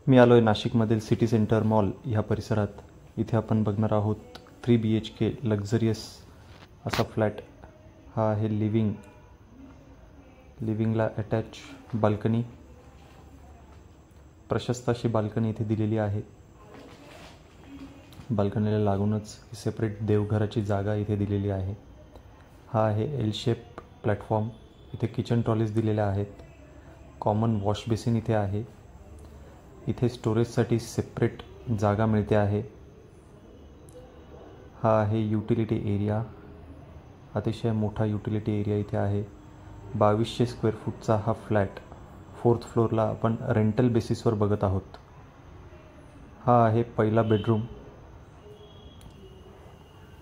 मी आलो आहे नाशिकमधील सिटी सेंटर मॉल ह्या परिसरात. इथे आपण बघणार आहोत 3 BHK लक्झरियस असा फ्लॅट. हा आहे लिव्हिंगला अटॅच बाल्कनी, प्रशस्त अशी बाल्कनी इथे दिलेली आहे. बाल्कनीला लागूनच सेपरेट देवघराची जागा इथे दिलेली आहे. हा आहे एल शेप प्लॅटफॉर्म. इथे किचन ट्रॉलीज दिलेल्या आहेत. कॉमन वॉश बेसिन इथे आहे. इथे स्टोरेजसाठी सेपरेट जागा मिळते आहे. हा आहे युटिलिटी एरिया. अतिशय मोठा युटिलिटी एरिया इथे आहे. 2200 स्क्वेअर फूटचा हा फ्लॅट 4th फ्लोअरला आपण रेंटल बेसिसवर बघत आहोत. हा आहे पहिला बेडरूम.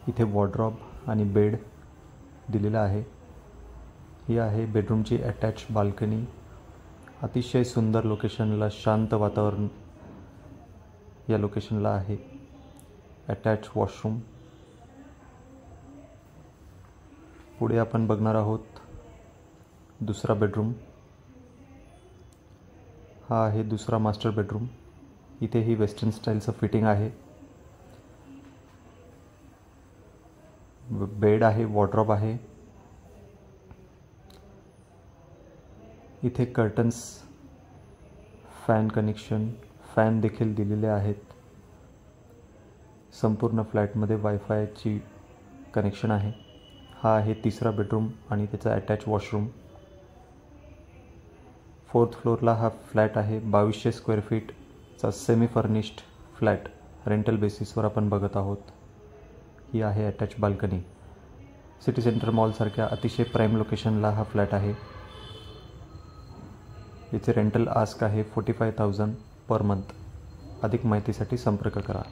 इथे वॉर्डरॉब आणि बेड दिलेला आहे. ही आहे बेडरूमची अटॅच बाल्कनी. अतिशय सुंदर लोकेशनला, शांत वातावरण या लोकेशनला आहे. Attach washroom. पुढे आपण बघणार आहोत दुसरा बेडरूम. हा आहे दुसरा मास्टर बेडरूम. इथेही वेस्टर्न स्टाईलचं फिटिंग आहे. बेड आहे, वॉर्डरॉब आहे. इथे कर्टन्स, फॅन कनेक्शन, फॅन देखील दिलेले आहेत. संपूर्ण फ्लॅटमध्ये वायफायची कनेक्शन आहे. हा आहे तिसरा बेडरूम आणि त्याचा अटॅच वॉशरूम. 4th फ्लोअरला हा फ्लॅट आहे. 2200 स्क्वेअर फीटचा सेमी फर्निश्ड फ्लॅट रेंटल बेसिसवर आपण बघत आहोत. ही आहे अटॅच बाल्कनी. सिटी सेंटर मॉलसारख्या अतिशय प्राईम लोकेशनला हा फ्लॅट आहे. याचे रेंटल आस्क आहे 45,000 पर मंथ. अधिक माहितीसाठी संपर्क करा.